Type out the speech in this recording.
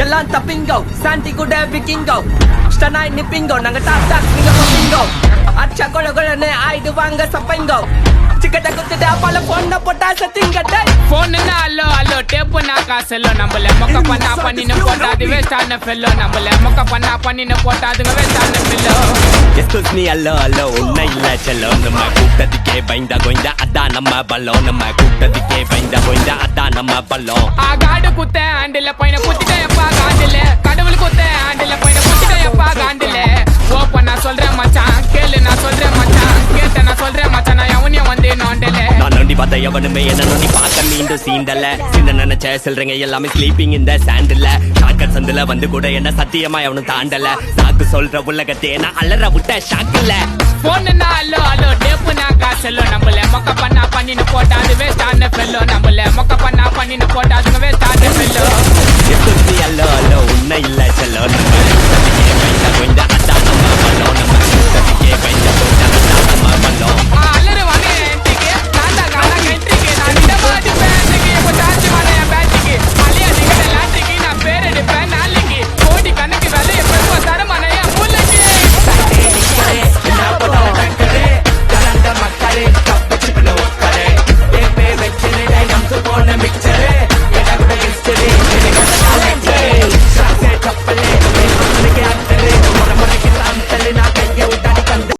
எல்லாம் தப்பிங்கோ சாந்தி கூட விக்கிங்கோ ஸ்டனாய் நிப்பிங்கோ நாங்க டாப் டாப் நீங்க போப்பிங்கோ அச்சா கொல கொலன்னு ஆயிடுவாங்க சப்பைங்கோ சிக்கட்ட குத்துட்டு அப்பால போன போட்டா சத்திங்க டேய் போனுன்னா அல்லோ அல்லோ டேப்பு நான் காசெல்லோ நம்மள மொக்க பண்ணா பண்ணின்னு போட்டா அது வேஸ்டான ஃபெல்லோ நம்மள மொக்க பண்ணா பண்ணின்னு போட்டா அதுங்க வேஸ்டான ஃபெல்லோ எஸ்கூஸ் மீ அல்லோ அல்லோ உன்ன இல்ல செல்லோ நம்ம கூட்டத்துக்கே பயந்தா கோய்ந்தா அதான் நம்ம பல்லம் நம்ம கூட்டத்துக்கே பயந்தா கோய்ந்தா அதான் நம்ம பல்லம் காடு குத்த ஆண்டில பையனை குத்திட்டேன் எப்பா காண்டில கடவுள் குத்த ஆண்டில பையனை குத்திட்டேன் எப்பா காண்டில ஓப்ப நான் சொல்றேன் மச்சான் கேளு நான் சொல்றேன் மச்சான் கேட்ட நான் சொல்றேன் மச்சான் நான் எவனையும் வந்து நோண்டல நான் நோண்டி பார்த்த எவனுமே என்ன நோண்டி பார்க்க மீண்டும் சீண்டல சின்ன நினைச்ச சொல்றேங்க எல்லாமே ஸ்லீப்பிங் இந்த சாண்டில் ஷாக்கர் சந்தில வந்து கூட என்ன சத்தியமா எவனும் தாண்டல சாக்கு சொல்ற உலகத்தே நான் அலற விட்ட ஷாக்கில்ல போனுன்னா அல்லோ அல்லோ டேப்பு நான் காசெல்லோ நம்மள மொக்க பண்ணா பண்ணின்னு போட்டா அது வேஸ்டான ஃபெல்லோ நம்மள மொக்க பண்ணா பண்ணின்னு போட்டா